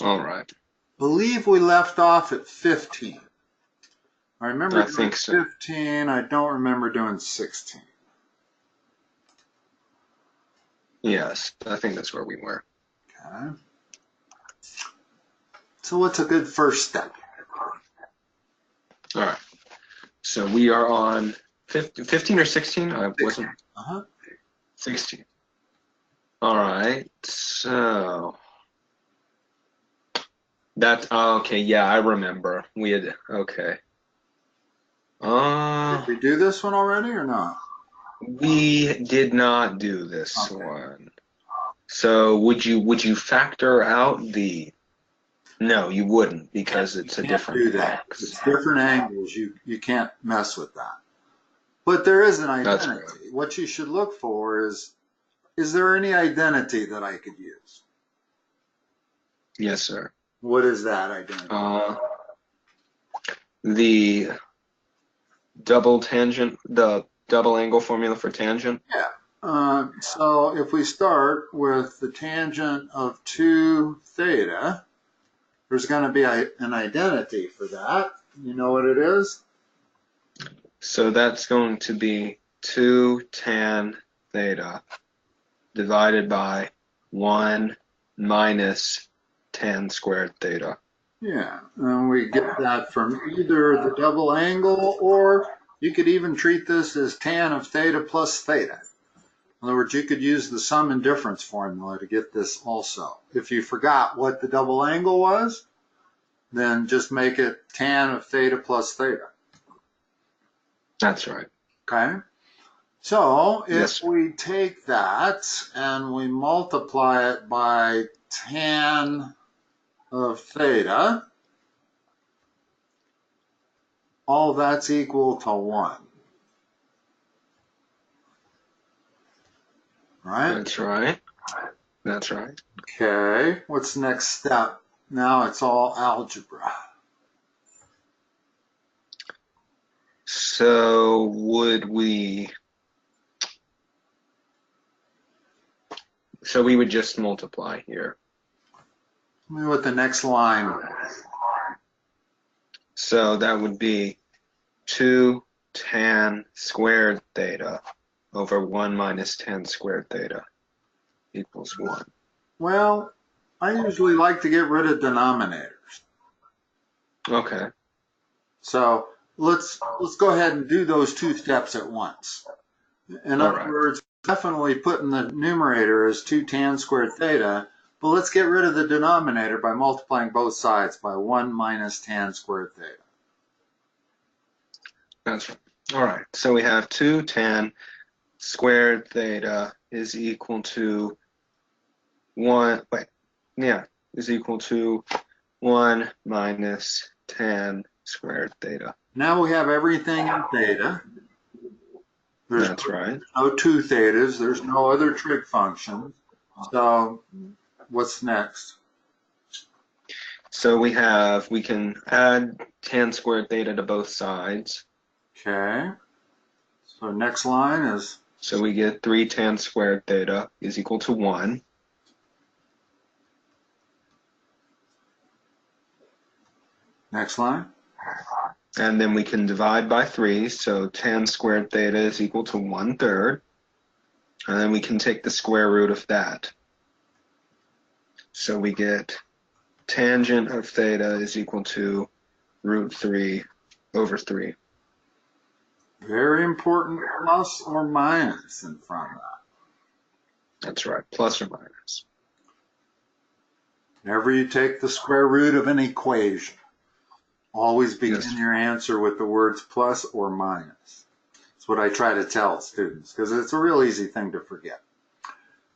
All right. Believe we left off at 15. I remember I doing think so. 15. I don't remember doing 16. Yes, I think that's where we were. Okay. So what's a good first step? All right. So we are on 15 or 16? I wasn't. Uh-huh. 16. All right. So that's okay. Yeah, I remember. We had okay. Did we do this one already or not? We did not do this Okay. one. So would you factor out the? No, you wouldn't because You it's a can't different do that. x. It's different angles. You can't mess with that. But there is an That's right. identity. What you should look for is there any identity that I could use? Yes, sir. What is that identity? The the double angle formula for tangent. Yeah. So if we start with the tangent of 2 theta, there's going to be an identity for that. You know what it is? So that's going to be 2 tan theta divided by 1 minus tan squared theta. Yeah, and we get that from either the double angle, or you could even treat this as tan of theta plus theta. In other words, you could use the sum and difference formula to get this also. If you forgot what the double angle was, then just make it tan of theta plus theta. That's right. Okay? So Yes, if sir. we take that and we multiply it by tan of theta, all that's equal to 1. Right? That's right. That's right. Okay, what's the next step? Now it's all algebra. So would we? So we would just multiply here. Tell me what the next line was. So that would be 2 tan squared theta over 1 minus tan squared theta equals 1. Well, I usually like to get rid of denominators. Okay. So let's go ahead and do those 2 steps at once. In All other right. words, definitely put in the numerator as 2 tan squared theta, but let's get rid of the denominator by multiplying both sides by 1 minus tan squared theta. That's right. All right. So we have 2 tan squared theta is equal to 1. Wait. Yeah. Is equal to 1 minus tan squared theta. Now we have everything in theta. There's That's right. no 2 thetas. There's no other trig functions. So what's next? So we can add tan squared theta to both sides. Okay. So next line is, So we get 3 tan squared theta is equal to 1. next line. And then we can divide by 3. So tan squared theta is equal to 1/3. And then we can take the square root of that. So we get tangent of theta is equal to √3/3. Very important plus or minus in front of that. That's right, plus or minus. Whenever you take the square root of an equation, always begin Yes. your answer with the words plus or minus. That's what I try to tell students because it's a real easy thing to forget.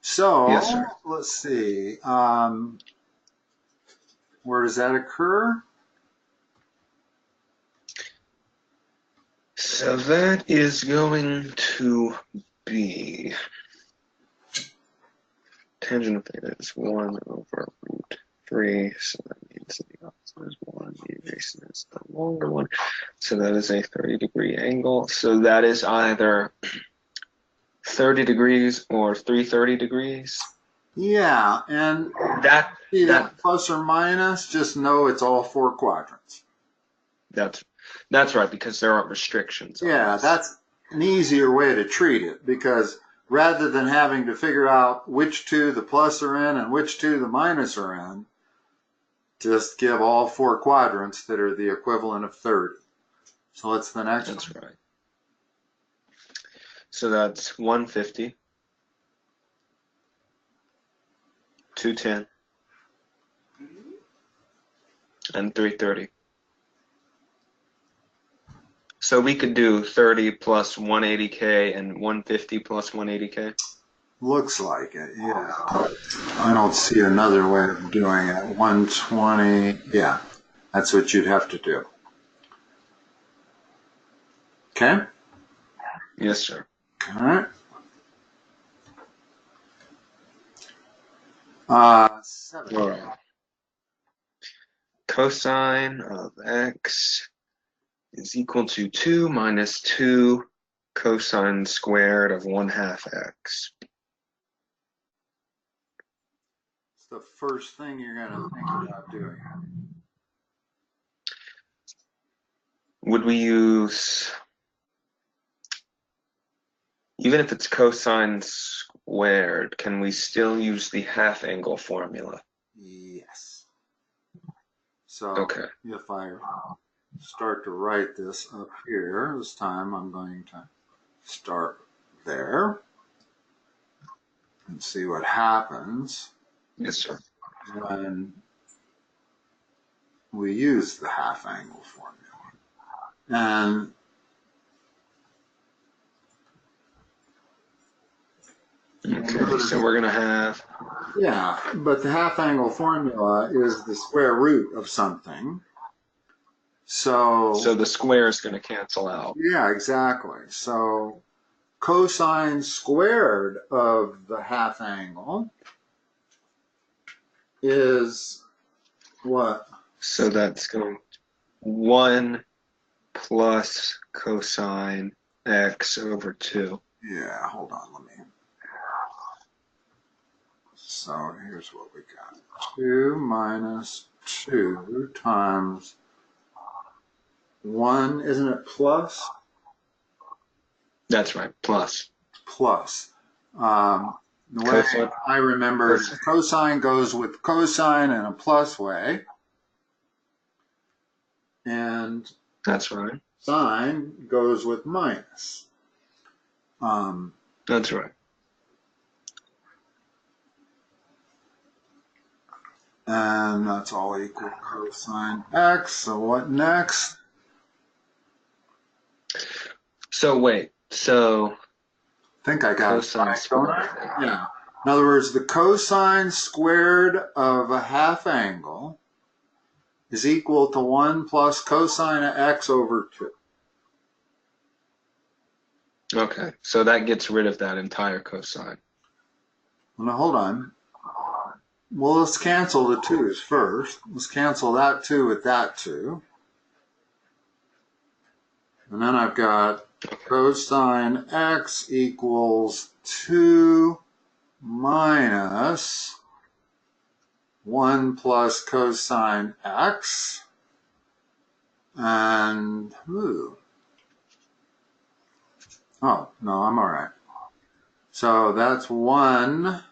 So Yes, sir. let's see. Where does that occur? So that is going to be tangent of theta is 1/√3, so that means the opposite is 1, the adjacent is the longer one. So that is a 30-degree angle. So that is either 30 degrees or 330 degrees. Yeah, and That See that plus or minus, just know it's all 4 quadrants. That's right, because there aren't restrictions. Yeah, that's an easier way to treat it, because rather than having to figure out which 2 the plus are in and which 2 the minus are in, just give all 4 quadrants that are the equivalent of 30. So what's the next one? That's right. So that's 150, 210, and 330. So we could do 30 plus 180K and 150 plus 180K? Looks like it, yeah. I don't see another way of doing it. 120, yeah, that's what you'd have to do. Okay? Yes, sir. All right. 7. All right. Cosine of x is equal to 2 minus 2 cosine squared of 1/2 x. It's the first thing you're going to think about doing. Would we use, even if it's cosine squared, can we still use the half angle formula? Yes. So Okay. if I start to write this up here, this time I'm going to start there and see what happens Yes, sir. when we use the half angle formula. And Okay, so we're going to have, yeah, but the half angle formula is the square root of something. So the square is going to cancel out. yeah, exactly. So cosine squared of the half angle is what? So that's going to 1 plus cosine x over 2. Yeah, hold on, let me. So here's what we got. 2 minus 2 times 1, isn't it plus? That's right, plus. Plus. The way Cosine. I remember it, cosine goes with cosine in a plus way. And That's right. sine goes with minus. That's right. And that's all equal cosine x. So what next? So wait, so I think I got cosine it, squared. don't I? Yeah. In other words, the cosine squared of a half angle is equal to 1 plus cosine of x over 2. Okay, so that gets rid of that entire cosine. Now hold on. Well, let's cancel the 2's first. Let's cancel that 2 with that 2. And then I've got cosine x equals 2 minus 1 plus cosine x. And, oh, no, I'm all right. So that's 1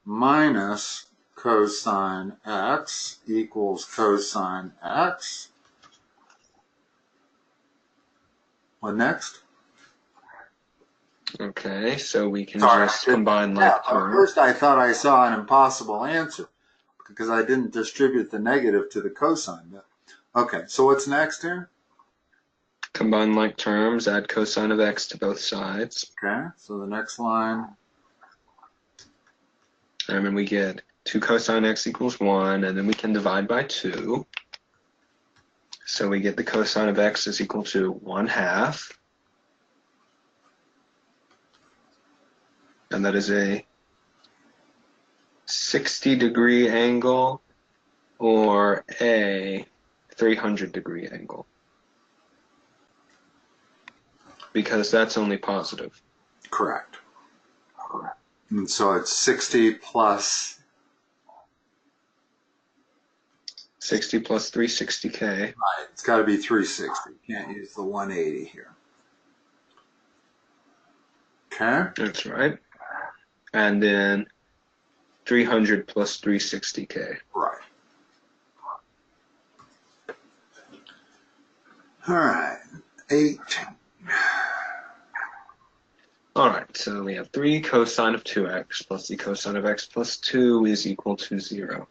minus cosine x equals cosine x. What next? Okay, so we can just combine like terms. First I thought I saw an impossible answer because I didn't distribute the negative to the cosine. Okay, so what's next here? Combine like terms, add cosine of x to both sides. Okay, so the next line. And then we get 2 cosine x equals 1, and then we can divide by 2. So we get the cosine of x is equal to 1/2. And that is a 60-degree angle or a 300-degree angle. Because that's only positive. Correct. And so it's 60 plus 60 plus 360k. Right, it's got to be 360. Can't use the 180 here. Okay. That's right. And then 300 plus 360k. Right. All right. 18. All right, so we have 3 cosine of 2x plus the cosine of x plus 2 is equal to 0.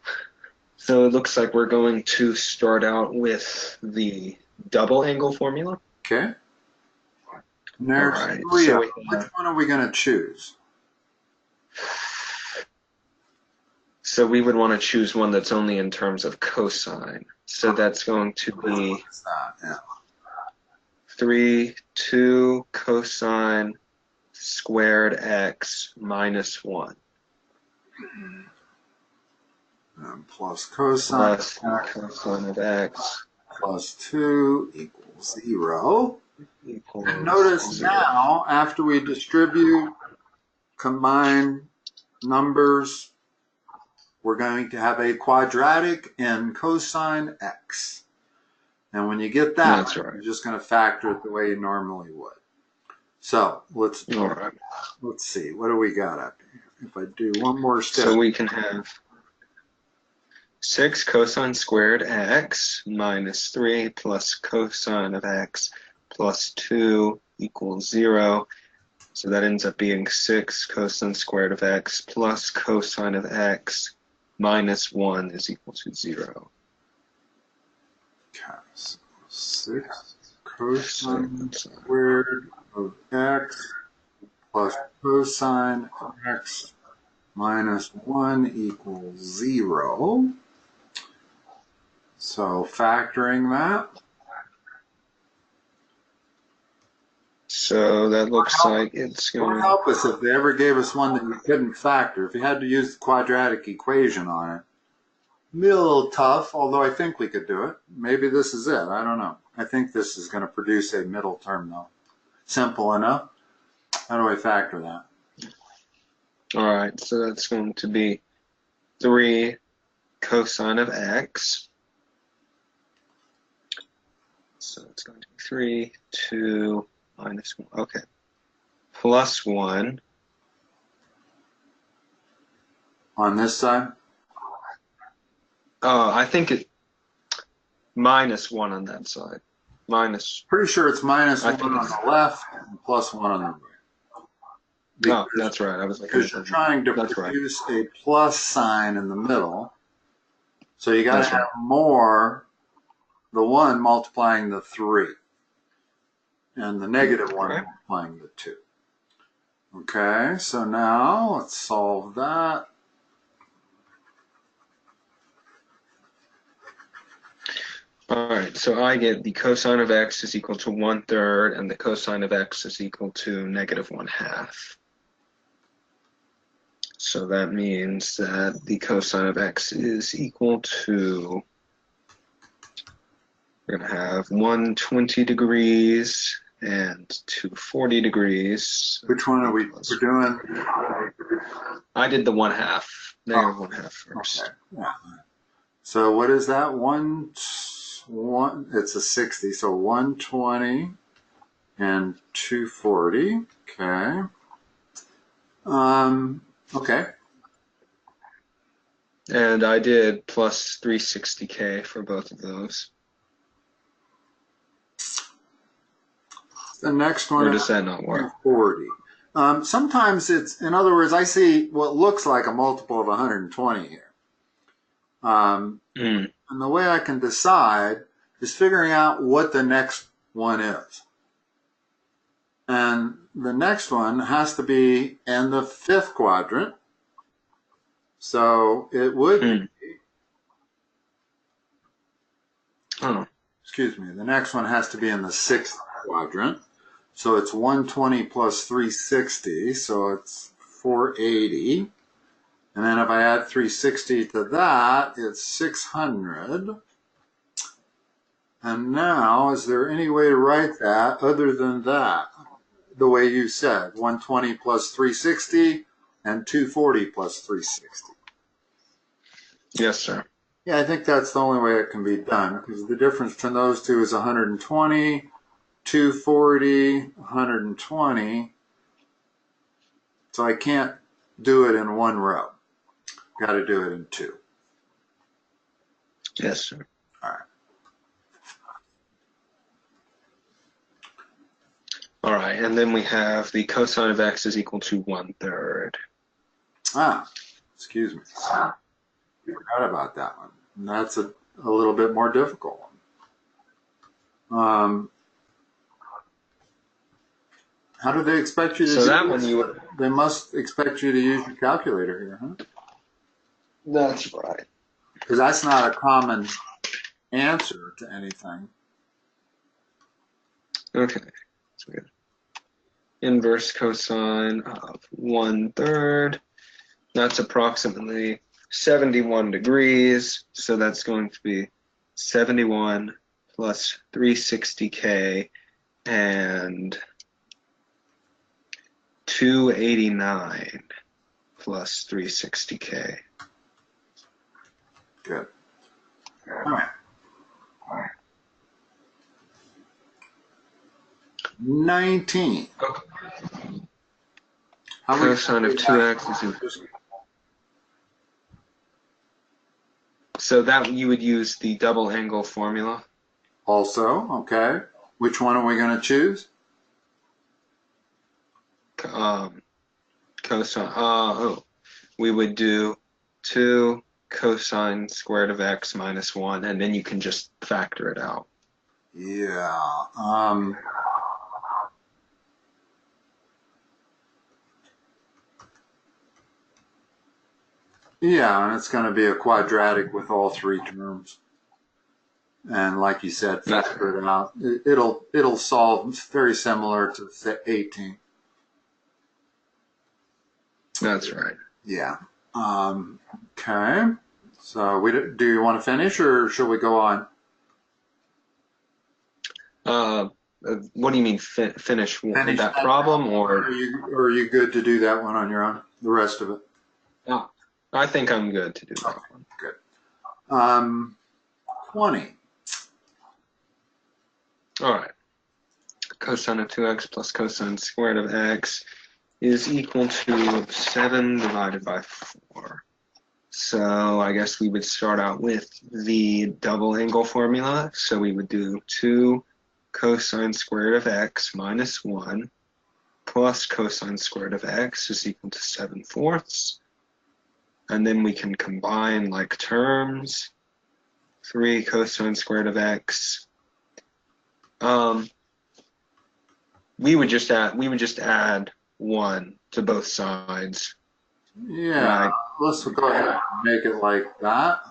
So it looks like we're going to start out with the double angle formula. Okay. And there's All right, 3 so of them. Which one are we going to choose? So we would want to choose one that's only in terms of cosine. So that's going to be What's that? Yeah. 2 cosine squared x minus 1 And plus cosine plus cosine of x plus 2 equals 0. equals And notice 0. now, after we distribute, combine numbers, we're going to have a quadratic in cosine x. And when you get that, That's right. you're just going to factor it the way you normally would. So let's All right. see. What do we got up here? If I do one more step. So we can have 6 cosine squared x minus 3 plus cosine of x plus 2 equals 0. So that ends up being 6 cosine squared of x plus cosine of x minus 1 is equal to 0. Okay, so 6 cosine squared of x plus cosine of x minus 1 equals 0. So factoring that. So that looks like it's It going would to help us if they ever gave us one that you couldn't factor. If you had to use the quadratic equation on it, it'd be a little tough, although I think we could do it. Maybe this is it. I don't know. I think this is going to produce a middle term, though. Simple enough. How do I factor that? All right, so that's going to be 3 cosine of x. So it's going to be 3, 2, minus 1. Okay. Plus 1. On this side? Oh, I think it minus 1 on that side. Minus. Pretty sure it's minus I 1 think on it's- the left and plus 1 on the right. Oh, that's right. I was like, Because you're trying to that's right. produce a plus sign in the middle. So you got to That's have right. more, the 1 multiplying the 3. And the negative 1 Okay. multiplying the 2. Okay, so now let's solve that. All right, so I get the cosine of x is equal to 1/3 and the cosine of x is equal to negative 1/2. So that means that the cosine of x is equal to, we're going to have 120 degrees and 240 degrees. Which one are we doing? I did the 1/2, negative 1/2 first. Okay. Yeah. So what is that? It's a 60. So 120 and 240. Okay. Okay. And I did plus 360k for both of those. The next one Or does that not work? 240. Sometimes it's, in other words, I see what looks like a multiple of 120 here. And the way I can decide is figuring out what the next one is. And the next one has to be in the 5th quadrant. So it would be, excuse me, the next one has to be in the 6th quadrant. So it's 120 plus 360, so it's 480. And then if I add 360 to that, it's 600. And now, is there any way to write that other than that? The way you said, 120 plus 360 and 240 plus 360. Yes, sir. Yeah, I think that's the only way it can be done, because the difference between those two is 120, 240, 120. So I can't do it in one row. Got to do it in two. Yes, sir. All right. All right, and then we have the cosine of x is equal to 1/3. Excuse me. Forgot about that one. And that's a little bit more difficult one. How do they expect you to do that this? one you would. They must expect you to use your calculator here, huh? That's right. Because that's not a common answer to anything. Okay, so we have inverse cosine of 1/3. That's approximately 71 degrees, so that's going to be 71 plus 360k and 289 plus 360k. Good. All right. 19. Cosine of 2x is equal. So that you would use the double angle formula. Also, okay. Which one are we going to choose? Cosine. We would do 2 cosine squared of x minus 1, and then you can just factor it out. Yeah. Yeah, and it's going to be a quadratic with all three terms. And like you said, factor it out. It'll solve very similar to 18. That's right. Yeah. Okay. So do you want to finish, or should we go on? What do you mean finish that problem, or are you good to do that one on your own? The rest of it? No, I think I'm good to do that one. Good. 20. All right. Cosine of 2x plus cosine squared of x is equal to 7 divided by 4. So I guess we would start out with the double angle formula. So we would do 2 cosine squared of x minus 1 plus cosine squared of x is equal to 7/4. And then we can combine like terms. 3 cosine squared of x. We would just add 1 to both sides. Yeah, right? Let's go ahead and make it like that.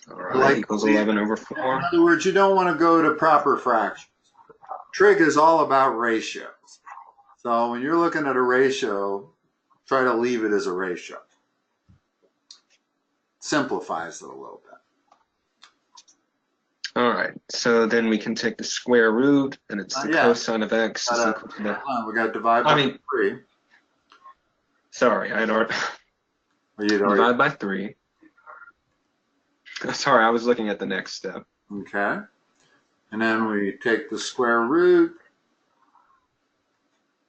All right, equals 11/4. In other words, you don't want to go to proper fractions. Trig is all about ratios. So when you're looking at a ratio, try to leave it as a ratio. Simplifies it a little bit. All right, so then we can take the square root, and it's the cosine of x is equal to the. We got to divide by 3. Sorry, I had already. Divide by 3. Sorry, I was looking at the next step. Okay. And then we take the square root.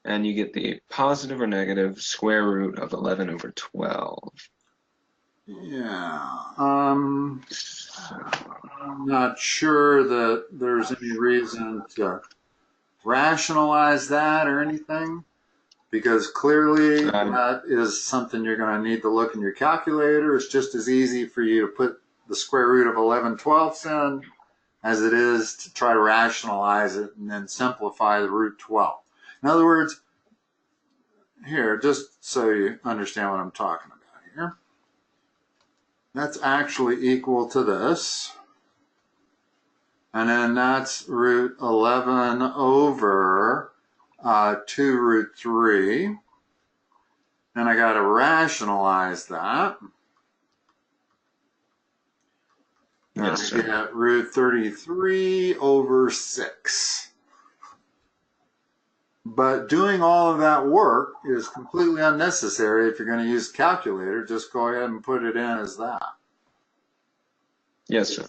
And you get the positive or negative square root of 11/12. Yeah. I'm not sure that there's any reason to rationalize that or anything, because clearly that is something you're going to need to look in your calculator. It's just as easy for you to put the square root of 11/12 in as it is to try to rationalize it and then simplify the root 12. In other words, here, just so you understand what I'm talking about here, that's actually equal to this. And then that's root 11 over 2 root 3. And I got to rationalize that. Yes, sir. I get root 33 over 6. But doing all of that work is completely unnecessary if you're going to use a calculator. Just go ahead and put it in as that. Yes, sir.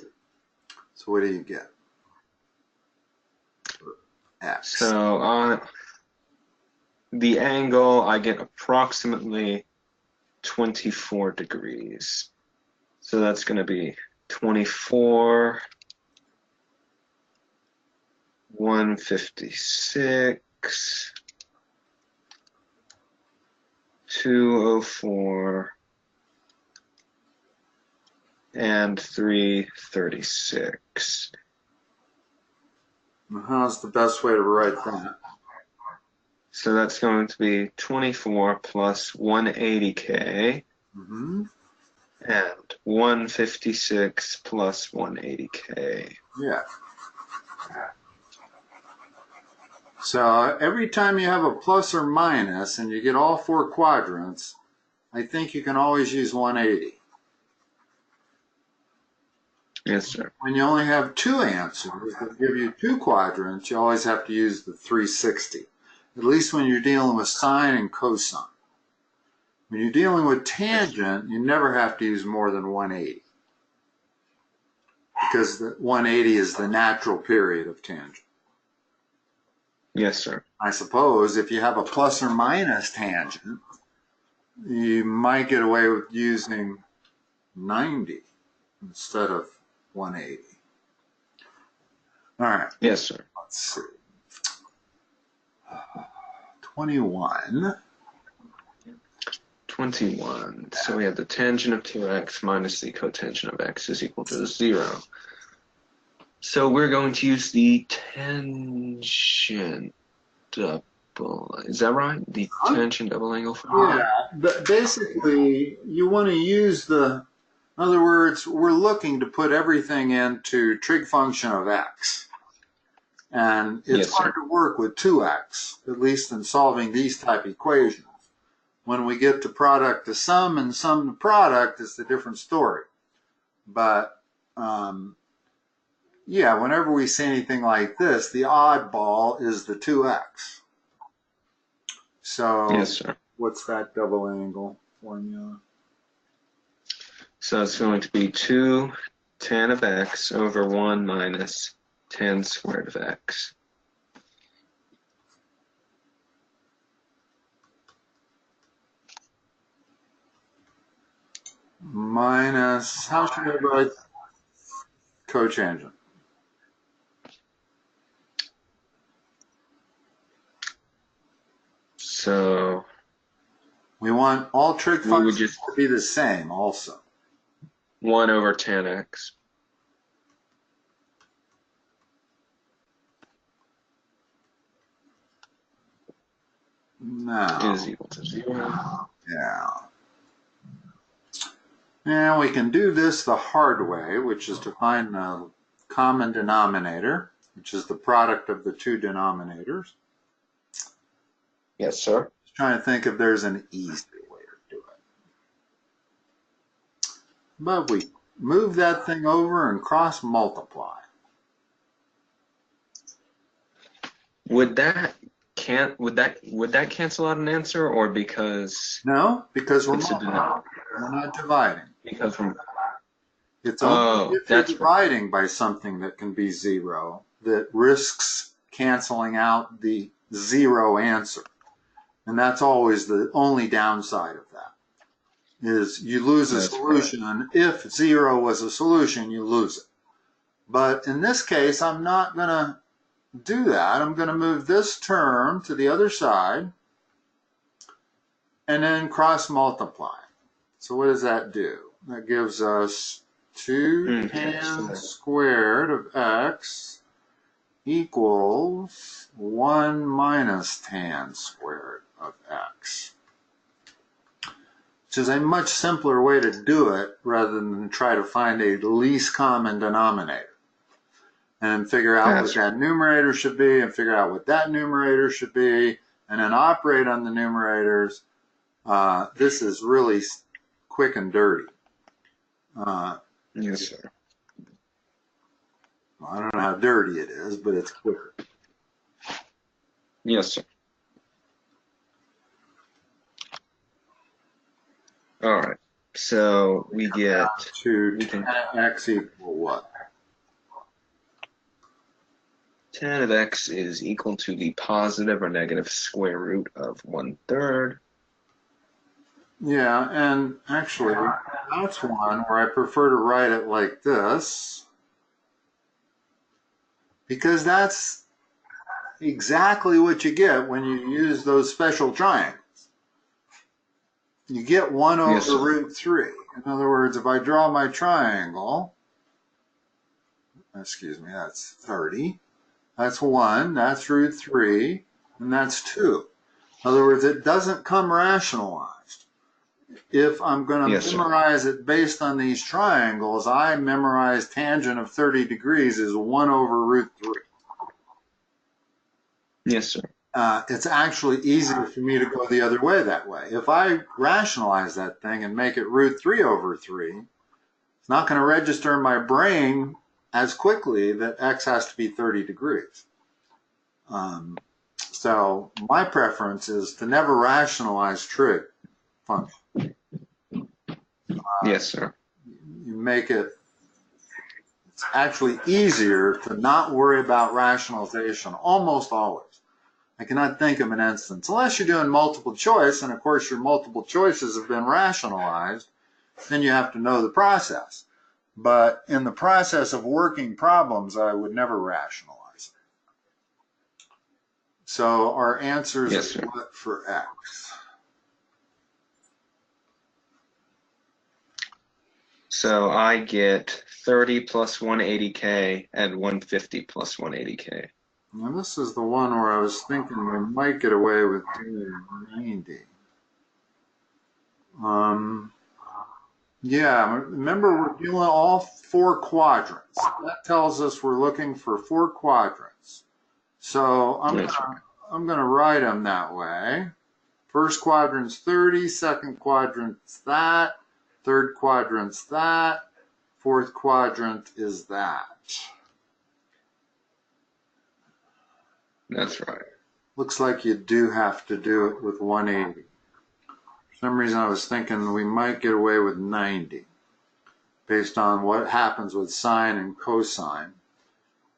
So what do you get? X. So on the angle, I get approximately 24 degrees. So that's going to be 24, 156, 204, and 336. How's the best way to write that? So that's going to be 24 plus 180K and 156 plus 180K. Yeah. So every time you have a plus or minus and you get all four quadrants, I think you can always use 180. Yes, sir. When you only have two answers that give you two quadrants, you always have to use the 360. At least when you're dealing with sine and cosine. When you're dealing with tangent, you never have to use more than 180. Because the 180 is the natural period of tangent. Yes, sir. I suppose if you have a plus or minus tangent, you might get away with using 90 instead of 180. All right. Yes, sir. Let's see. 21. 21. So we have the tangent of 2x minus the cotangent of x is equal to 0. So we're going to use the tangent double. Is that right? The tangent double angle formula? Yeah, but basically you want to use the, in other words, we're looking to put everything into trig function of x. And it's hard to work with 2x, at least in solving these type equations. When we get to product to sum and sum to product, it's a different story. But yeah, whenever we see anything like this, the oddball is the 2x. So Yes, sir. What's that double angle formula? So it's going to be 2 tan of x over 1 minus tan squared of x. Minus, how should I write cotangent? So we want all trig we would functions just to be the same also. 1 over tan x. No. Is equal to 0. Yeah. And we can do this the hard way, which is to find a common denominator, which is the product of the two denominators. Yes, sir. Just trying to think if there's an easier way to do it. But we move that thing over and cross multiply. Would that cancel out an answer, or because No, because we're it's a multiplying. denominator? We're not dividing. Because we're It's only if you're that's dividing by something that can be 0 that risks canceling out the 0 answer. And that's always the only downside of that, is you lose a solution. And if 0 was a solution, you lose it. But in this case, I'm not going to do that. I'm going to move this term to the other side and then cross multiply. So what does that do? That gives us 2 tan squared of x equals 1 minus tan squared of x. Which is a much simpler way to do it rather than try to find a least common denominator. And then figure out what that numerator should be and figure out what that numerator should be and then operate on the numerators. This is really quick and dirty. yes, sir. I don't know how dirty it is, but it's quicker. Yes, sir. All right. So we get To we can 10x equal what? 10 of x is equal to the positive or negative square root of 1/3. Yeah, and actually, that's one where I prefer to write it like this, because that's exactly what you get when you use those special triangles. You get 1 over Yes, sir. root 3. In other words, if I draw my triangle, excuse me, that's 30. That's 1, that's root 3, and that's 2. In other words, it doesn't come rationalized. If I'm going to Yes, sir. memorize it based on these triangles, I memorize tangent of 30 degrees is 1 over root 3. Yes, sir. It's actually easier for me to go the other way that way. If I rationalize that thing and make it root 3 over 3, it's not going to register in my brain as quickly that x has to be 30 degrees. So my preference is to never rationalize trig function. Yes, sir. You make it, it's actually easier to not worry about rationalization almost always. I cannot think of an instance, unless you're doing multiple choice, and of course your multiple choices have been rationalized, then you have to know the process. But in the process of working problems, I would never rationalize it. So our answers Yes, sir. are what for x? So I get 30 plus 180k and 150 plus 180k. Now this is the one where I was thinking we might get away with doing 90. Yeah, remember we're doing all 4 quadrants. That tells us we're looking for 4 quadrants. So I'm gonna write them that way. First quadrant's 30, second quadrant's that, third quadrant's that, fourth quadrant is that. That's right. Looks like you do have to do it with 180. For some reason I was thinking we might get away with 90 based on what happens with sine and cosine.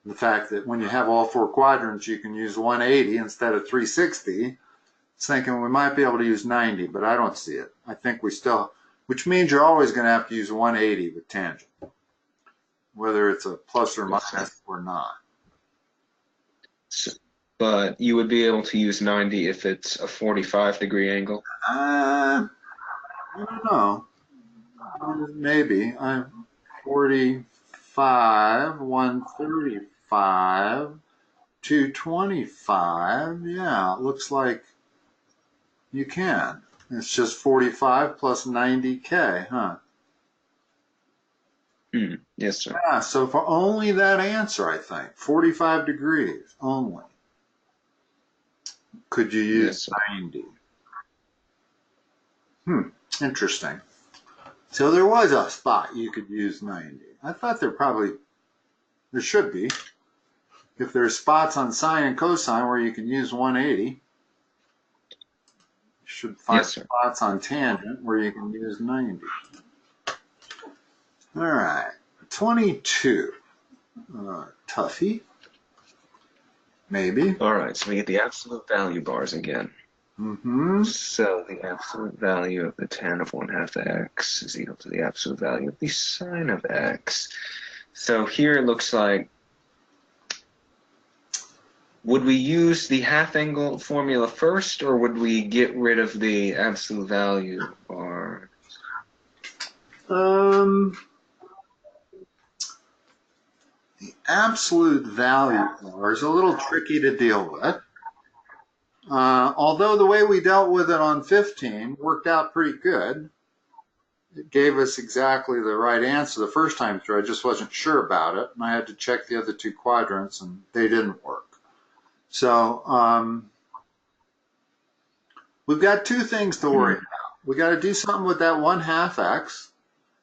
The fact that when you have all 4 quadrants you can use 180 instead of 360. It's thinking we might be able to use 90, but I don't see it. I think we still, which means you're always going to have to use 180 with tangent, whether it's a plus or minus or not. So, but you would be able to use 90 if it's a 45-degree angle? I don't know. Maybe. 45, 135, 225. Yeah, it looks like you can. It's just 45 plus 90k, huh? Yes, sir. Yeah, so for only that answer, I think, 45 degrees only, could you use 90? Interesting. So there was a spot you could use 90. I thought there should be. If there's spots on sine and cosine where you can use 180, you should find spots on tangent where you can use 90. All right, 22. Toughie. Maybe. All right, so we get the absolute value bars again. So the absolute value of the tan of 1/2 x is equal to the absolute value of the sine of x. So here it looks like, would we use the half angle formula first, or would we get rid of the absolute value bar? The absolute value bar is a little tricky to deal with. Although the way we dealt with it on 15 worked out pretty good. It gave us exactly the right answer the first time through. I just wasn't sure about it, and I had to check the other 2 quadrants, and they didn't work. So we've got 2 things to worry about. We got to do something with that 1/2 x,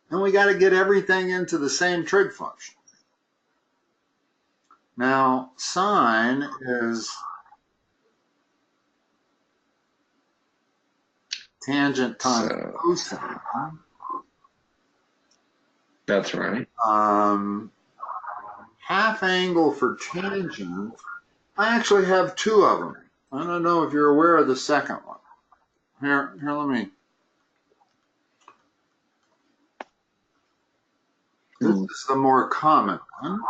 and we got to get everything into the same trig function. Now, sine is tangent times So cosine. that's right. Half angle for tangent, I actually have two of them. I don't know if you're aware of the second one. Here, let me. This is the more common one.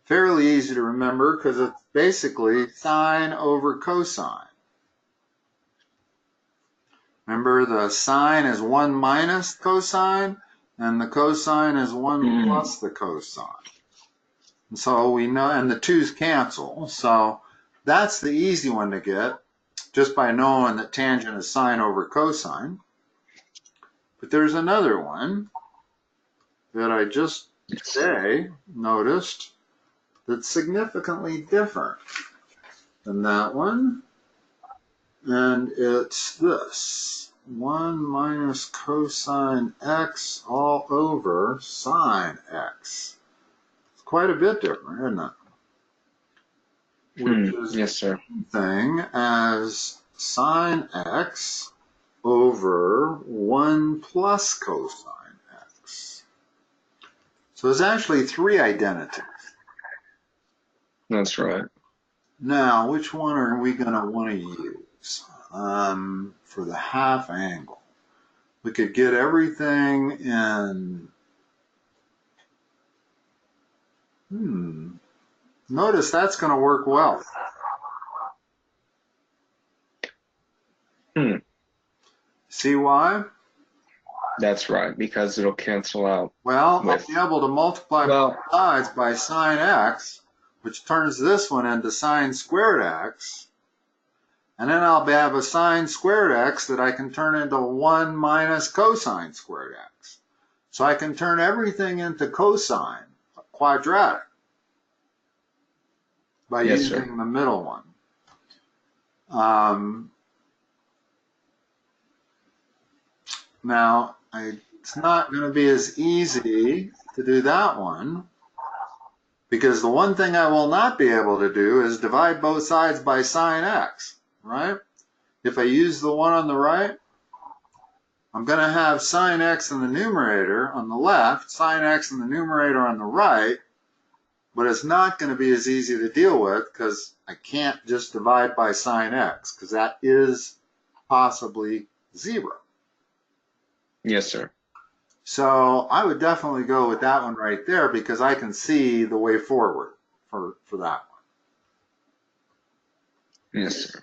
Fairly easy to remember because it's basically sine over cosine. Remember, the sine is 1 minus cosine, and the cosine is 1 plus the cosine. And so we know, and the 2's cancel. So that's the easy one to get, just by knowing that tangent is sine over cosine. But there's another one that I just today noticed that's significantly different than that one. And it's this, 1 minus cosine x all over sine x. It's quite a bit different, isn't it? Which is yes, sir. the same thing as sine x over 1 plus cosine x. So there's actually 3 identities. That's right. Now, which one are we going to want to use for the half angle? We could get everything in. Notice that's going to work well. See why? That's right, because it'll cancel out. Well, I'll be able to multiply both sides by sine x, which turns this one into sine squared x. And then I'll have a sine squared x that I can turn into 1 minus cosine squared x. So I can turn everything into cosine, quadratic, by using the middle one. Now, it's not going to be as easy to do that one, because the one thing I will not be able to do is divide both sides by sine x, right? If I use the one on the right, I'm going to have sine x in the numerator on the left, sine x in the numerator on the right, but it's not going to be as easy to deal with because I can't just divide by sine x, because that is possibly 0. Yes, sir. So I would definitely go with that one right there, because I can see the way forward for that one. Yes, sir.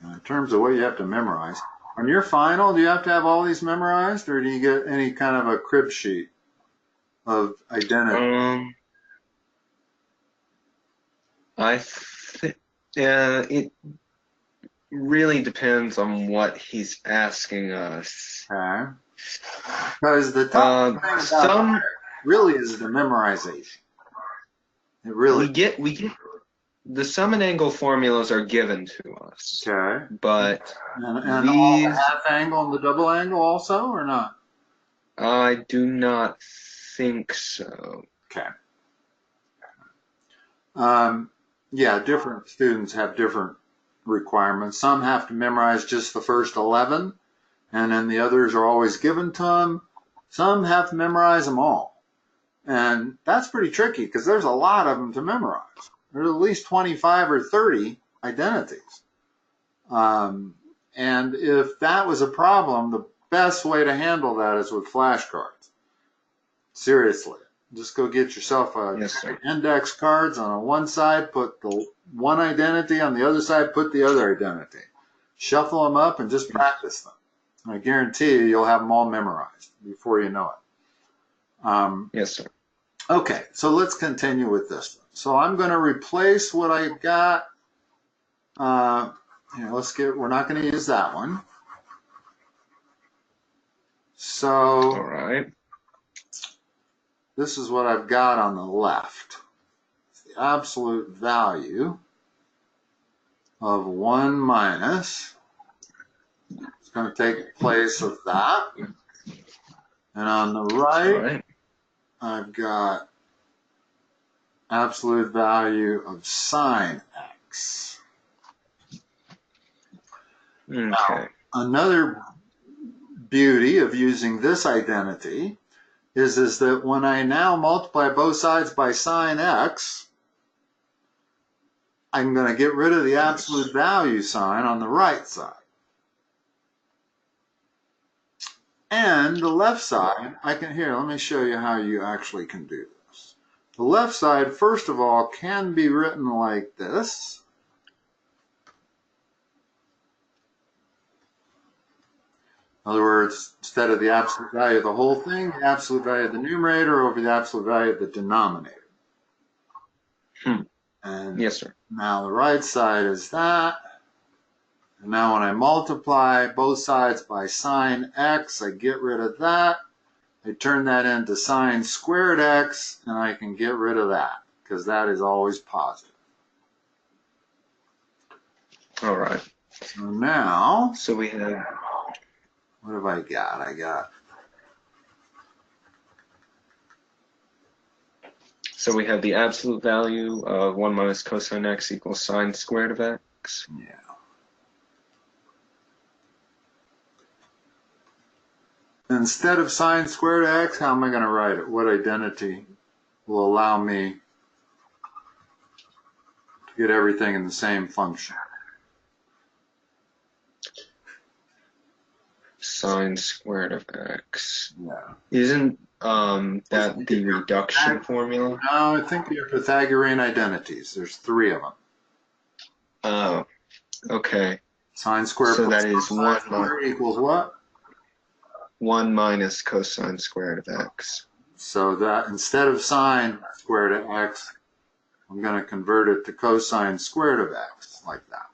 In terms of what you have to memorize, on your final, do you have to have all these memorized, or do you get any kind of a crib sheet of identity? It really depends on what he's asking us. Okay. Because the tough thing about it really is the memorization. It really. We get the sum and angle formulas are given to us. Okay. But and all the half angle and the double angle also, or not? I do not think so. Okay. Yeah, different students have different requirements. Some have to memorize just the first 11, and then the others are always given to them. Some have to memorize them all. And that's pretty tricky, because there's a lot of them to memorize. There's at least 25 or 30 identities. And if that was a problem, the best way to handle that is with flashcards. Seriously. Just go get yourself a index cards. On one side, put the one identity. On the other side, put the other identity. Shuffle them up and just practice them. I guarantee you'll have them all memorized before you know it. Yes, sir. Okay, so let's continue with this one. So I'm going to replace what I got. We're not going to use that one. So, all right. This is what I've got on the left. It's the absolute value of 1 minus. It's going to take place of that. And on the right, I've got absolute value of sine x. Okay. Another beauty of using this identity is that when I now multiply both sides by sine x, I'm going to get rid of the absolute value sign on the right side. And the left side, let me show you how you actually can do this. The left side, first of all, can be written like this. In other words, instead of the absolute value of the whole thing, the absolute value of the numerator over the absolute value of the denominator. And yes, sir. Now the right side is that. And now when I multiply both sides by sine x, I get rid of that. I turn that into sine squared x, and I can get rid of that, because that is always positive. All right. So now, so we have, what have I got? So we have the absolute value of 1 minus cosine x equals sine squared of x. Yeah. Instead of sine squared x, how am I going to write it? What identity will allow me to get everything in the same function? Sine squared of x. Yeah. Isn't that the reduction formula? No, I think they're Pythagorean identities. There's 3 of them. Oh, okay. Sine squared So plus that is cosine squared equals what? 1 minus cosine squared of x. So that instead of sine squared of x, I'm going to convert it to cosine squared of x, like that.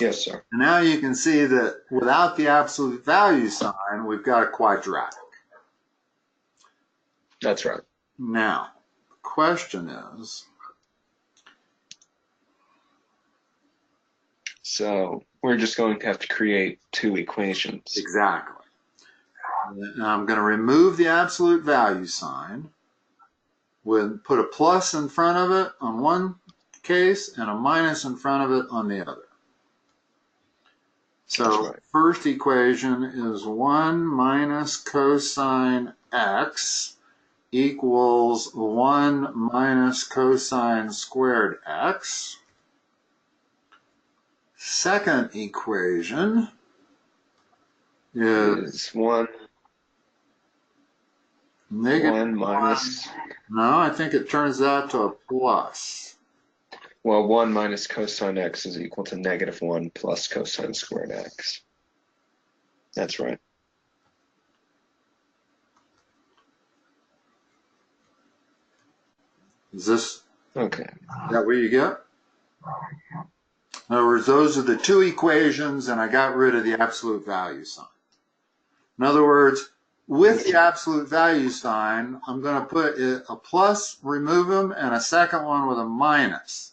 Yes, sir. And now you can see that without the absolute value sign, we've got a quadratic. That's right. Now, the question is, so we're just going to have to create 2 equations. exactly. Now I'm going to remove the absolute value sign, put a plus in front of it on one case and a minus in front of it on the other. So right. First equation is 1 minus cosine x equals 1 minus cosine squared x. Second equation is 1 negative 1 minus. No, I think it turns out to a plus. Well, 1 minus cosine x is equal to negative 1 plus cosine squared x. That's right. Is this Okay. that what you get? In other words, those are the 2 equations, and I got rid of the absolute value sign. In other words, with the absolute value sign, I'm going to put a plus, remove them, and a second one with a minus.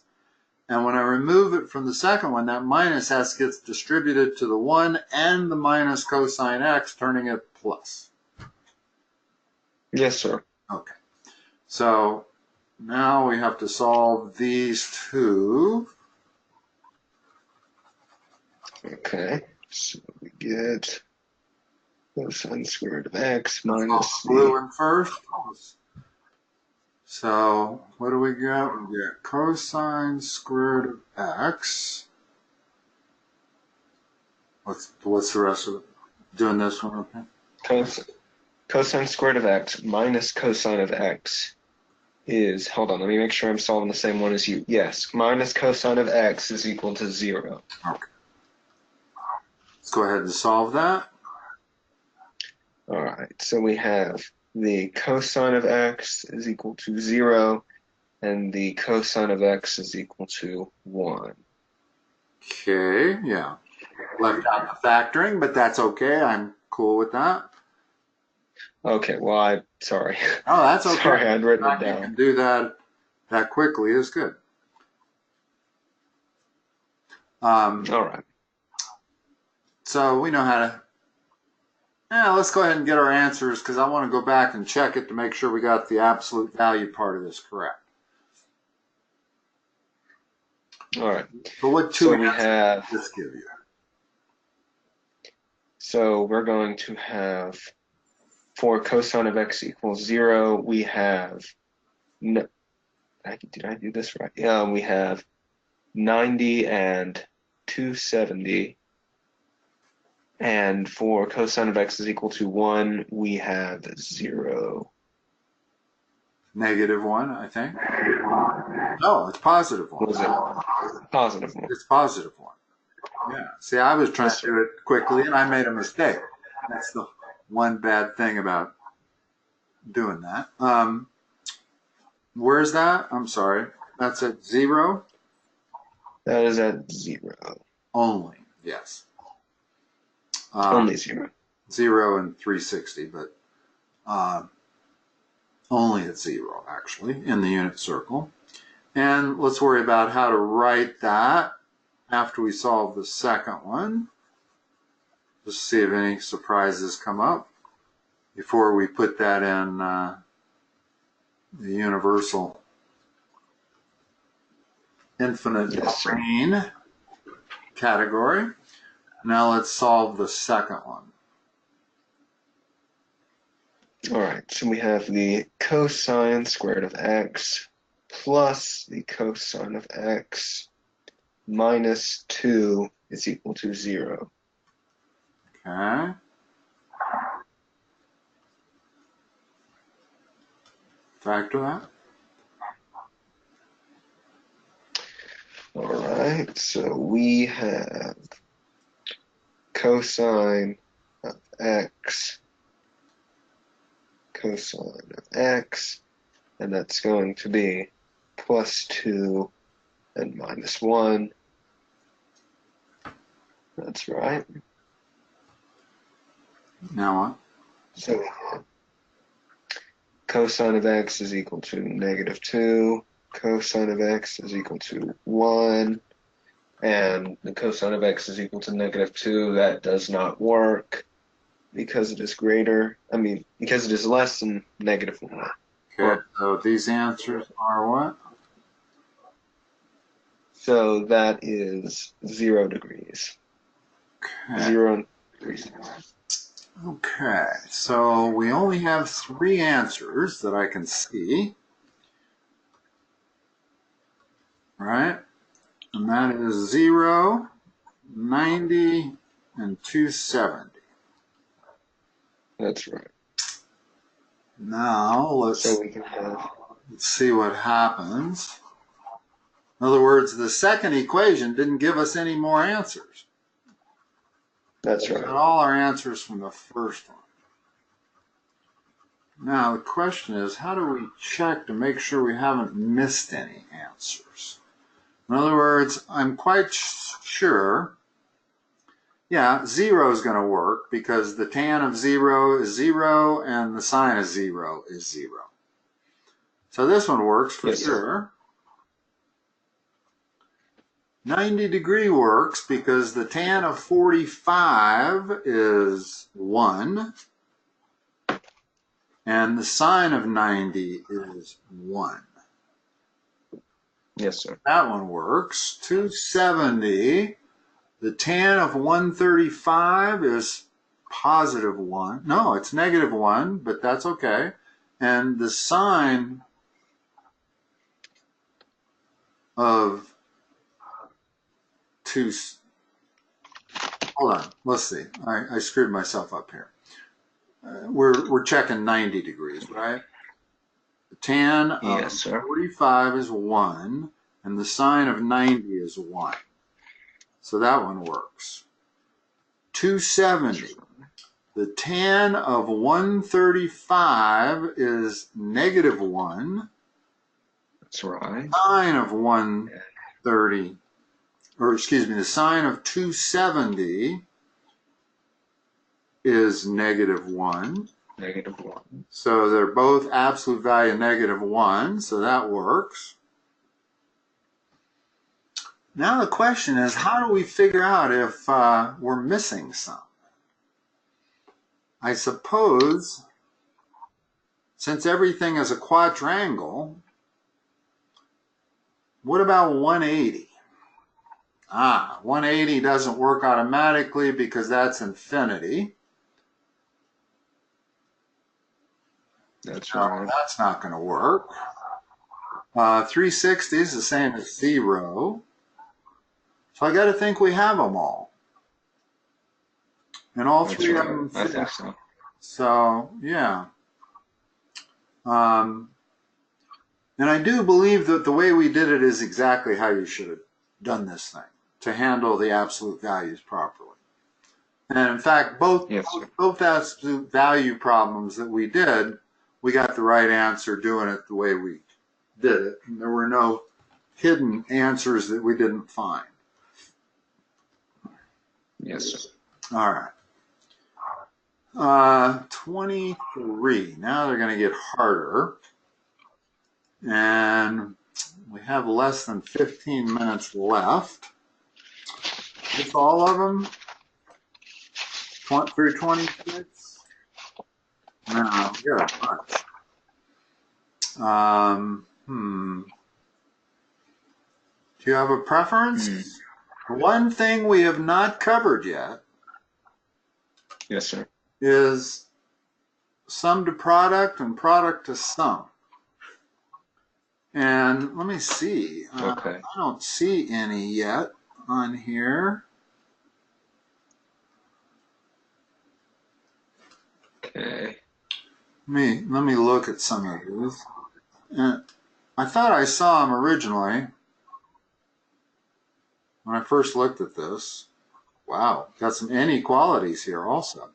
And when I remove it from the second one, that minus has to get distributed to the 1 and the minus cosine x, turning it plus. Yes, sir. Okay. So now we have to solve these 2. Okay. So we get cosine squared of x minus blue one first. So what do we get? We get cosine squared of x. What's the rest of it? Doing this one, okay? Cosine squared of x minus cosine of x is, hold on, let me make sure I'm solving the same one as you. Yes, minus cosine of x is equal to 0. Okay. Let's go ahead and solve that. All right, so we have the cosine of x is equal to 0, and the cosine of x is equal to 1. Okay, yeah. Left out the factoring, but that's okay. I'm cool with that. Okay, well, sorry. Oh, that's okay. Sorry, I'd written it down. You can do that quickly is good. All right. So we know how to. Let's go ahead and get our answers, because I want to go back and check it to make sure we got the absolute value part of this correct. All right. So what 2 so we have does this give you? So we're going to have, for cosine of x equals 0, we have, no, did I do this right? Yeah, we have 90 and 270. And for cosine of x is equal to 1, we have 0. -1, I think. No, it's +1. What was it? +1. It's +1. Yeah. See, I was trying to do it quickly and I made a mistake. That's the one bad thing about doing that. Where's that? I'm sorry. That's at 0? That is at 0. Only, yes. Only 0. 0 and 360, but only at 0, actually, in the unit circle. And let's worry about how to write that after we solve the second one. Just see if any surprises come up before we put that in the universal infinite domain category. Now let's solve the second one. All right, so we have the cosine squared of x plus the cosine of x minus 2 is equal to 0. Okay. Factor that. All right, so we have cosine of x, and that's going to be plus 2 and minus 1. That's right. Now what? So we have cosine of x is equal to -2, cosine of x is equal to 1, and the cosine of x is equal to -2. That does not work because it is because it is less than -1. Okay, so these answers are what? So that is 0 degrees. Okay. 0 degrees. Okay, so we only have 3 answers that I can see. Right? And that is 0, 90, and 270. That's right. Now let's see what happens. In other words, the second equation didn't give us any more answers. That's right. We got all our answers from the first one. Now the question is, how do we check to make sure we haven't missed any answers? In other words, I'm quite sure, yeah, 0 is going to work because the tan of 0 is 0 and the sine of 0 is 0. So this one works for sure. 90 degree works because the tan of 45 is 1 and the sine of 90 is 1. Yes, sir. That one works. 270. The tan of 135 is +1. No, it's -1, but that's okay. And the sine of hold on, let's see. I screwed myself up here. We're checking 90 degrees, right? The tan of 45 is 1, and the sine of 90 is 1. So that one works. 270. The tan of 135 is -1. That's right. Sine of 130, or excuse me, the sine of 270 is -1. -1. So they're both absolute value -1, so that works. Now the question is, how do we figure out if we're missing some? I suppose, since everything is a quadrangle, what about 180? 180 doesn't work automatically because that's infinity. That's right. That's not going to work. 360 is the same as 0. So I got to think we have them all. And all That's three right. of them fit. I think so. So, yeah. And I do believe that the way we did it is exactly how you should have done this thing to handle the absolute values properly. And in fact, both absolute value problems that we did, we got the right answer doing it the way we did it. And there were no hidden answers that we didn't find. Yes, sir. All right. 23. Now they're going to get harder. And we have less than 15 minutes left. It's all of them? Through 26? No, we got a bunch. Do you have a preference? One thing we have not covered yet. Yes, sir. Is sum to product and product to sum. And let me see. Okay. I don't see any yet on here. Okay. Let me look at some of these. I thought I saw them originally when I first looked at this. Wow, got some inequalities here also.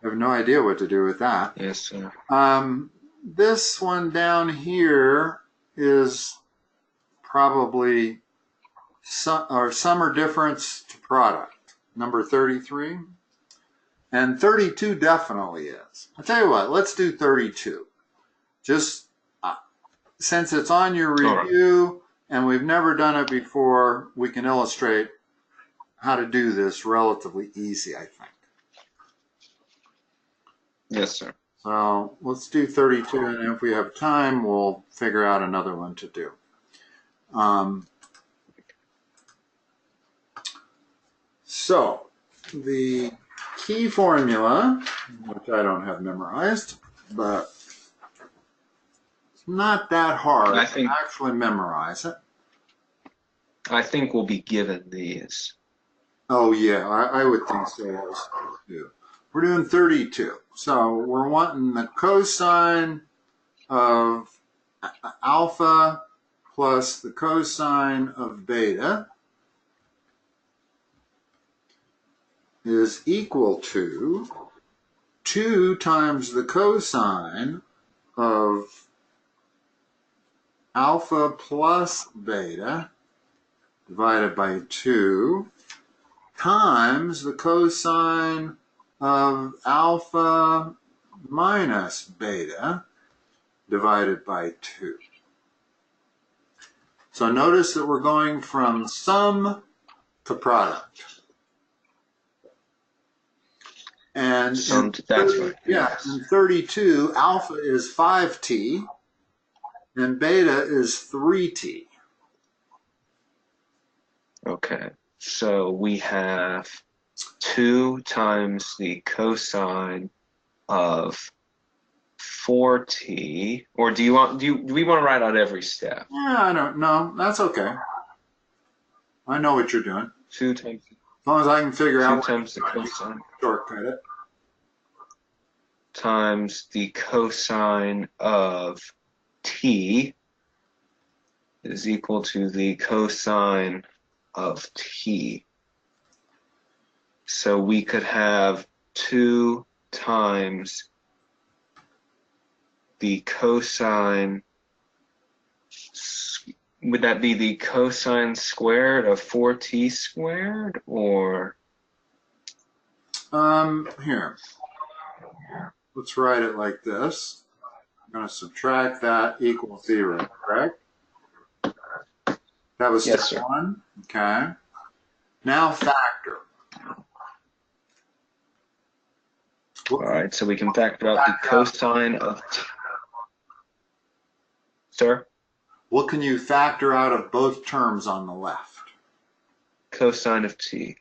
I have no idea what to do with that. Yes, sir. This one down here is probably sum or difference to product, number 33. And 32 definitely is. I'll tell you what, let's do 32. Just since it's on your review and we've never done it before, we can illustrate how to do this relatively easy, I think. Yes, sir. So let's do 32, and if we have time, we'll figure out another one to do. So the key formula, which I don't have memorized, but it's not that hard to actually memorize it. I think we'll be given these. Oh, yeah, I would think so also, too. We're doing 32. So we're wanting the cosine of alpha plus the cosine of beta is equal to 2 times the cosine of alpha plus beta divided by 2 times the cosine of alpha minus beta divided by 2. So notice that we're going from sum to product. And in 32, alpha is 5t and beta is 3t. Okay, so we have 2 times the cosine of 4t, or do we want to write out every step? Yeah, I don't know. That's okay. I know what you're doing. 2 times. As long as I can figure out 2 times the cosine. Shortcut it. Times the cosine of t is equal to the cosine of t. So we could have 2 times the cosine, would that be the cosine squared of 4t squared, or? Here. Let's write it like this. I'm going to subtract that equals 0, correct? That was step 1. Okay. Now factor. All right, so we can factor out the cosine of t. Sir? What can you factor out of both terms on the left? cosine of t.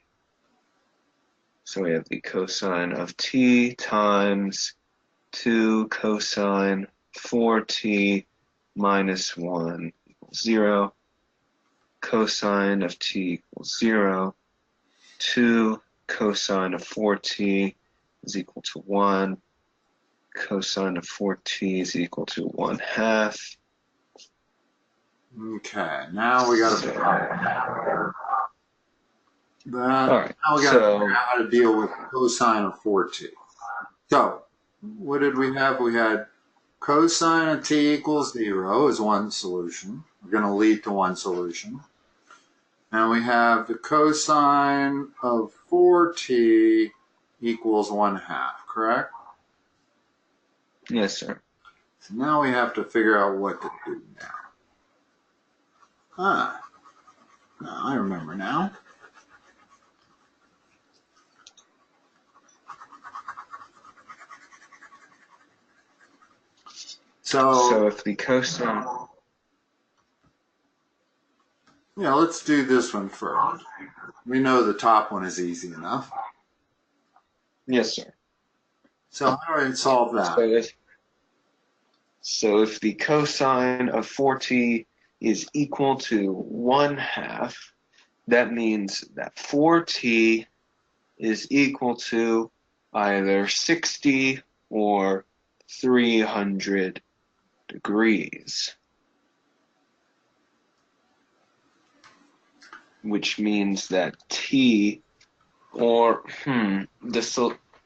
So we have the cosine of t times 2 cosine 4t minus 1 equals 0. Cosine of t equals 0. 2 cosine of 4t is equal to 1. Cosine of 4t is equal to 1/2. Okay, now we got to figure out that. All right, Now we got to figure out how to deal with cosine of 4t. So, what did we have? We had cosine of t equals 0 is one solution. We're going to lead to one solution. And we have the cosine of 4t equals 1/2, correct? Yes, sir. So now we have to figure out what to do now. Now I remember now. So if the cosine... Yeah, let's do this one first. We know the top one is easy enough. Yes, sir. So how do I solve that? So if the cosine of 4t is equal to 1/2, that means that 4t is equal to either 60 or 300 degrees. Which means that t, or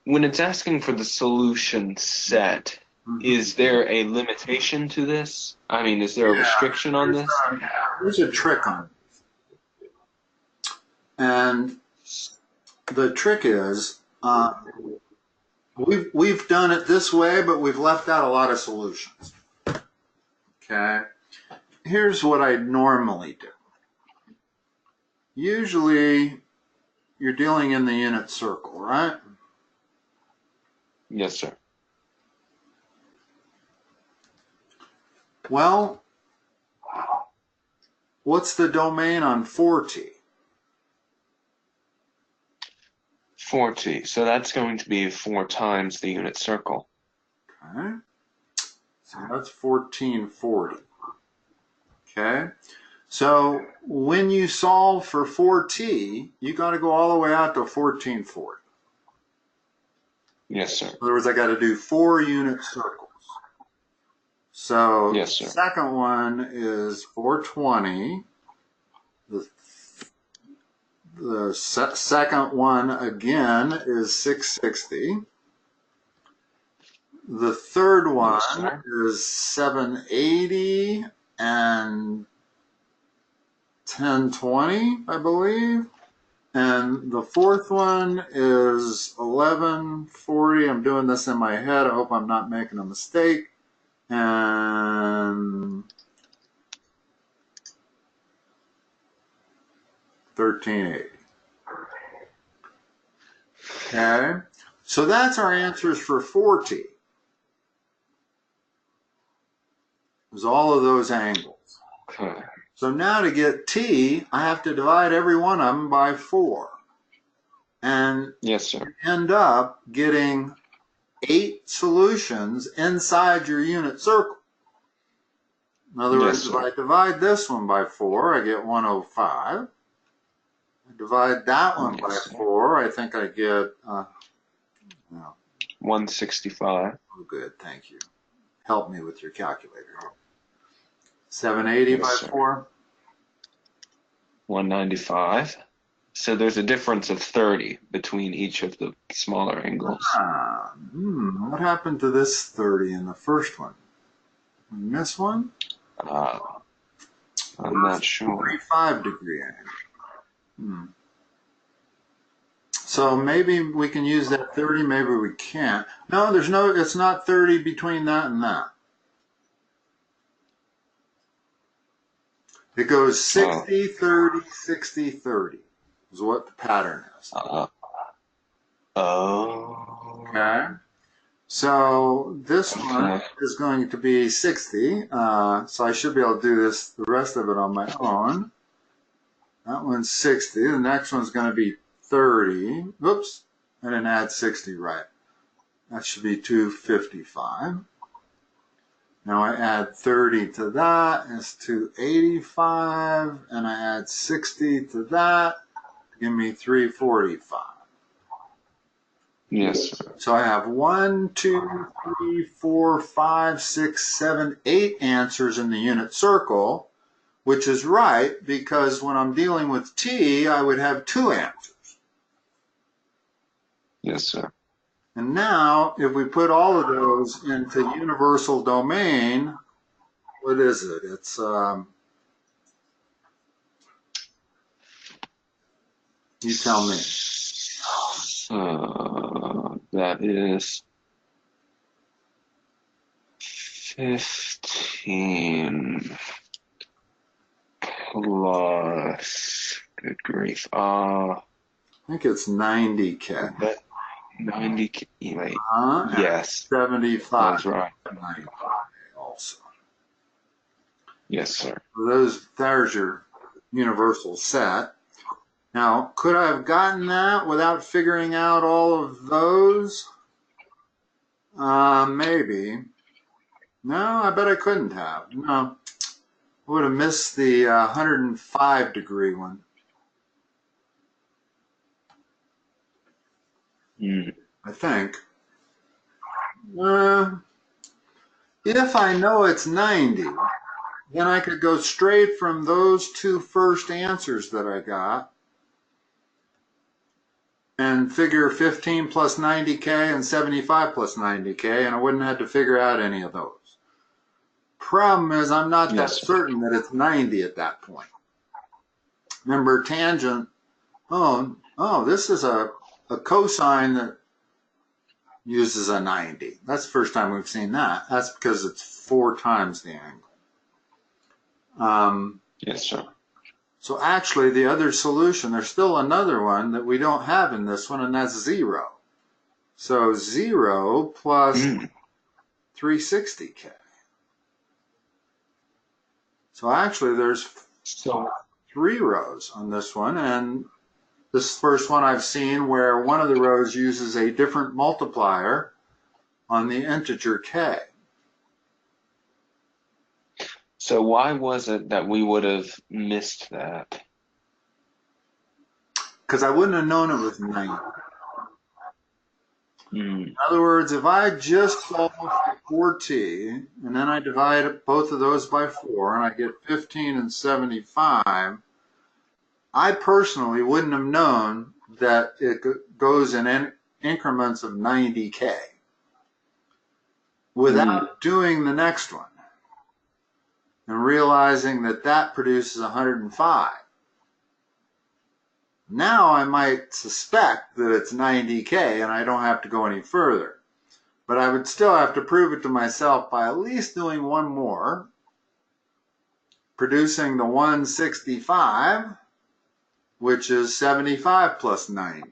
when it's asking for the solution set, is there a limitation to this? I mean, is there a restriction on this? There's a trick on it. And the trick is, we've done it this way, but we've left out a lot of solutions. Okay? Here's what I normally do. Usually, you're dealing in the unit circle, right? Yes, sir. Well, what's the domain on 4t? 4t. So that's going to be 4 times the unit circle. Okay. So that's 1440. Okay. So when you solve for 4t, you got to go all the way out to 1440. Yes, sir. In other words, I got to do 4 unit circles. So yes, sir. The second one is 420. The second one again is 660. The third one is 780 and 1020, I believe. And the fourth one is 1140. I'm doing this in my head. I hope I'm not making a mistake. And 1380. Okay. So that's our answers for 4t. There's all of those angles. Okay. So now to get t, I have to divide every one of them by 4. And yes, sir. You end up getting 8 solutions inside your unit circle. In other words, yes, if I divide this one by 4, I get 105. I divide that one by 4, I think I get 165. Oh, good, thank you. Help me with your calculator. 780 yes, by sir. 4? 195. So there's a difference of 30 between each of the smaller angles. What happened to this 30 in the first one? In this one? I'm not sure. 45 degree angle. So maybe we can use that 30, maybe we can't. No, it's not 30 between that and that. It goes 60, 30, 60, 30 is what the pattern is. Okay. So this one is going to be 60. So I should be able to do this, the rest of it on my own. That one's 60. The next one's going to be 30. Oops, I didn't add 60 right. That should be 255. Now I add 30 to that, it's 285, and I add 60 to that, give me 345. Yes, sir. So I have 1, 2, 3, 4, 5, 6, 7, 8 answers in the unit circle, which is right because when I'm dealing with t, I would have 2 answers. Yes, sir. And now, if we put all of those into universal domain, what is it? It's you tell me. That is 15 plus, good grief, I think it's 90K. that 90, wait, And yes, 75. that's right. 95 also. Yes, sir. There's your universal set. Now, could I have gotten that without figuring out all of those? Maybe. No, I bet I couldn't have. No. I would have missed the 105 degree one. I think. If I know it's 90, then I could go straight from those 2 first answers that I got and figure 15 plus 90K and 75 plus 90K, and I wouldn't have to figure out any of those. Problem is, I'm not that certain that it's 90 at that point. Remember, tangent, this is a cosine that uses a 90. That's the first time we've seen that. That's because it's 4 times the angle. Yes, sir. So actually, the other solution, there's still another one that we don't have in this one, and that's 0. So 0 plus 360K. So actually, there's 3 rows on this one, and this first one I've seen where one of the rows uses a different multiplier on the integer k. So why was it that we would have missed that? Because I wouldn't have known it was 90. In other words, if I just solve for 4t, and then I divide both of those by 4, and I get 15 and 75, I personally wouldn't have known that it goes in increments of 90k without doing the next one and realizing that that produces 105. Now I might suspect that it's 90k and I don't have to go any further. But I would still have to prove it to myself by at least doing one more, producing the 165, which is 75 plus 90.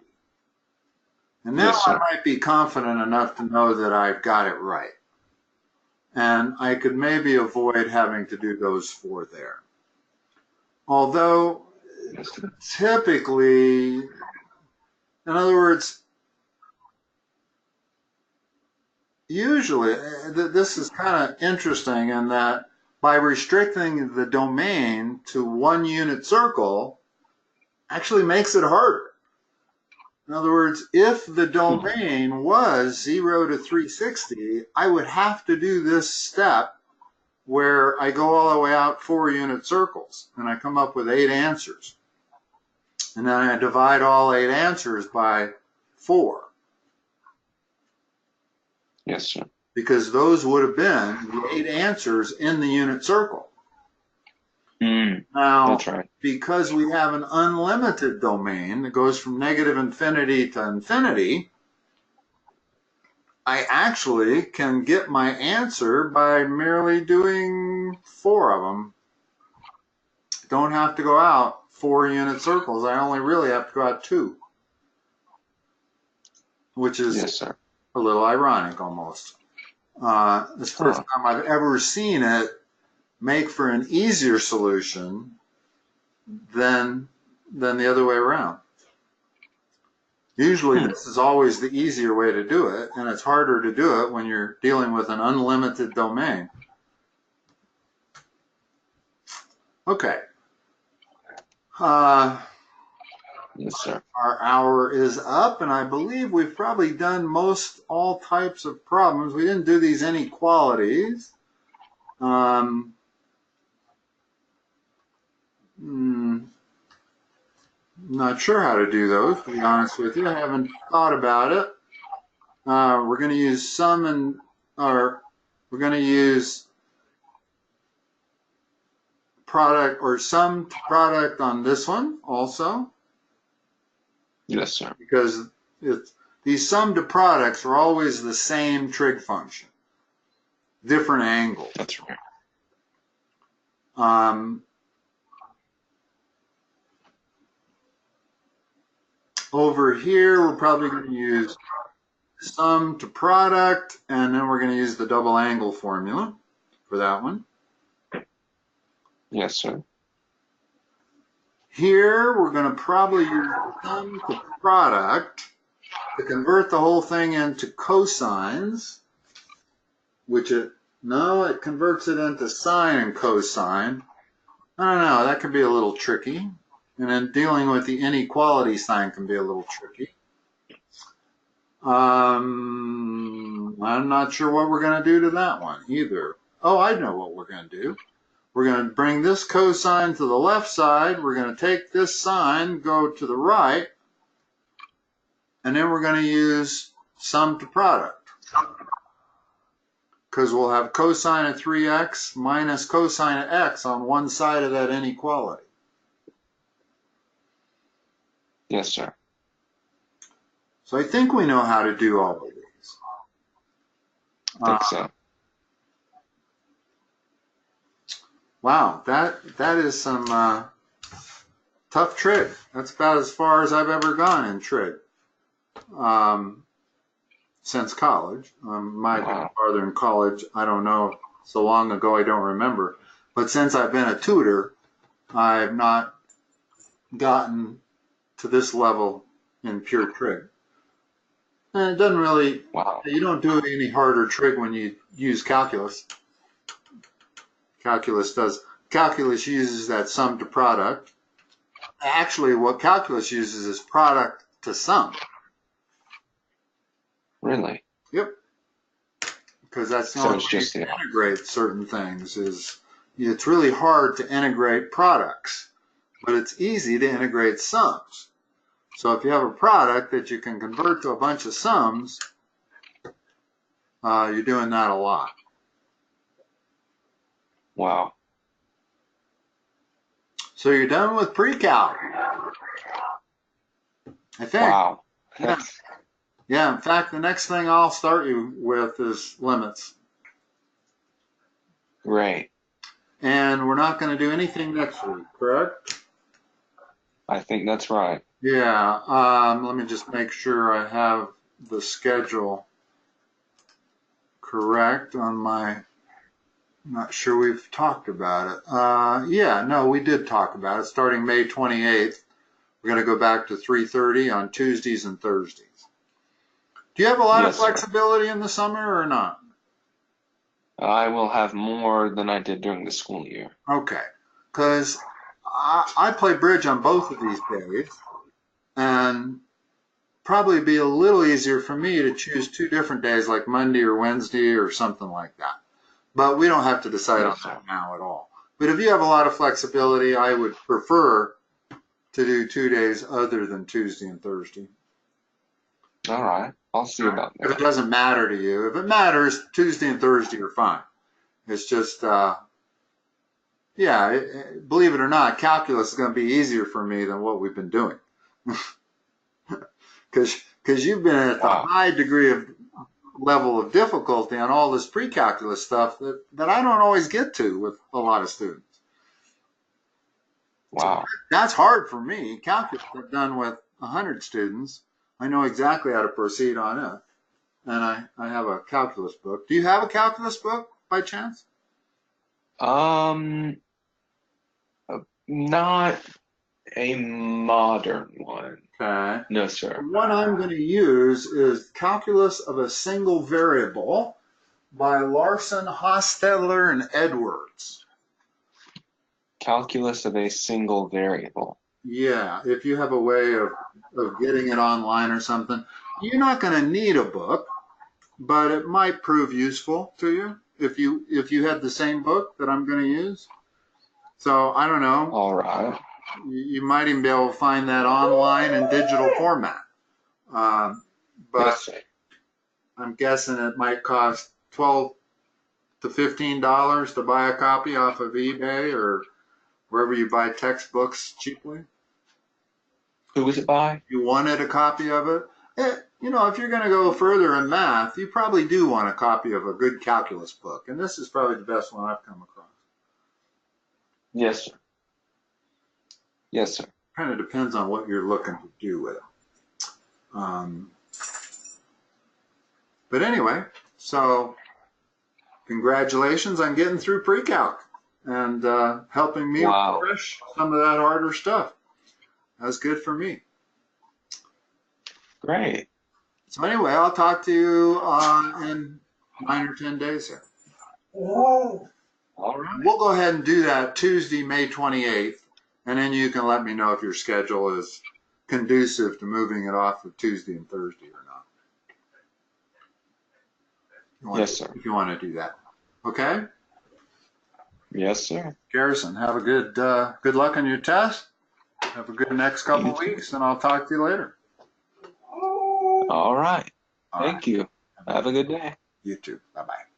And now I might be confident enough to know that I've got it right. And I could maybe avoid having to do those 4 there. Although, typically, in other words, usually, this is kind of interesting in that by restricting the domain to 1 unit circle, actually makes it harder. In other words, if the domain was 0 to 360, I would have to do this step where I go all the way out 4 unit circles and I come up with 8 answers. And then I divide all 8 answers by 4. Yes, sir. Because those would have been the 8 answers in the unit circle. Now, that's right. Because we have an unlimited domain that goes from negative infinity to infinity, I actually can get my answer by merely doing 4 of them. Don't have to go out 4 unit circles. I only really have to go out 2. Which is a little ironic almost. This is the first time I've ever seen it make for an easier solution than than the other way around. Usually this is always the easier way to do it, and it's harder to do it when you're dealing with an unlimited domain. Okay. Yes, sir. Our hour is up, and I believe we've probably done all types of problems. We didn't do these inequalities. Not sure how to do those, to be honest with you. I haven't thought about it. We're going to use sum we're going to use product or sum to product on this one also. Yes, sir. Because these sum to products are always the same trig function, different angles. That's right. Over here, we're probably going to use sum to product, and then we're going to use the double angle formula for that one. Yes, sir. Here, we're going to probably use sum to product to convert the whole thing into cosines, which it converts it into sine and cosine. I don't know, that could be a little tricky. And then dealing with the inequality sign can be a little tricky. I'm not sure what we're going to do to that one either. Oh, I know what we're going to do. We're going to bring this cosine to the left side. We're going to take this sine, go to the right, and then we're going to use sum to product. Because we'll have cosine of 3x minus cosine of x on one side of that inequality. Yes, sir. So I think we know how to do all of these. I think so. Wow, that is some tough trig. That's about as far as I've ever gone in trig since college. Might have been farther in college. I don't know. So long ago, I don't remember. But since I've been a tutor, I've not gotten to this level in pure trig. And it doesn't really, you don't do any harder trig when you use calculus. Calculus uses that sum to product. Actually, what calculus uses is product to sum. Really? Yep. Because that's the only way to integrate certain things. It's really hard to integrate products, but it's easy to integrate sums. So if you have a product that you can convert to a bunch of sums, you're doing that a lot. Wow. So you're done with PreCalc, I think. Wow. Yeah, in fact, the next thing I'll start you with is limits. Great. And we're not going to do anything next week, correct? I think that's right. Yeah, let me just make sure I have the schedule correct on my, not sure we've talked about it. Yeah, no, we did talk about it. Starting May 28th, we're going to go back to 3:30 on Tuesdays and Thursdays. Do you have a lot of flexibility in the summer or not? I will have more than I did during the school year. Okay, because I play bridge on both of these days, and probably be a little easier for me to choose 2 different days, like Monday or Wednesday or something like that. But we don't have to decide on that now at all. But if you have a lot of flexibility, I would prefer to do 2 days other than Tuesday and Thursday. All right. I'll see about that. If it doesn't matter to you. If it matters, Tuesday and Thursday are fine. It's just, yeah, believe it or not, calculus is going to be easier for me than what we've been doing. Because you've been at the high degree of level of difficulty on all this pre-calculus stuff that I don't always get to with a lot of students. Wow. So that's hard for me. Calculus I've done with 100 students. I know exactly how to proceed on it. And I have a calculus book. Do you have a calculus book by chance? Not a modern one. Okay. No, sir. The one I'm going to use is Calculus of a Single Variable by Larson, Hostetler, and Edwards. Calculus of a single variable. Yeah, if you have a way of getting it online or something, you're not going to need a book, but it might prove useful to you if you had the same book that I'm going to use. So I don't know. All right. You might even be able to find that online in digital format. But Yes, sir. I'm guessing it might cost $12 to $15 to buy a copy off of eBay or wherever you buy textbooks cheaply. Who was it by? You wanted a copy of it. You know, if you're going to go further in math, you probably do want a copy of a good calculus book. And this is probably the best one I've come across. Yes, sir. Yes, sir. Kind of depends on what you're looking to do with it. But anyway, so congratulations on getting through PreCalc and helping me refresh some of that harder stuff. That's good for me. Great. So anyway, I'll talk to you in 9 or 10 days here. All right. We'll go ahead and do that Tuesday, May 28th, and then you can let me know if your schedule is conducive to moving it off of Tuesday and Thursday or not. Yes, sir. If you want to do that. Okay? Yes, sir. Garrison, have a good luck on your test. Have a good next couple of weeks, and I'll talk to you later. All right. Thank you. Have a good day. You too. Bye-bye.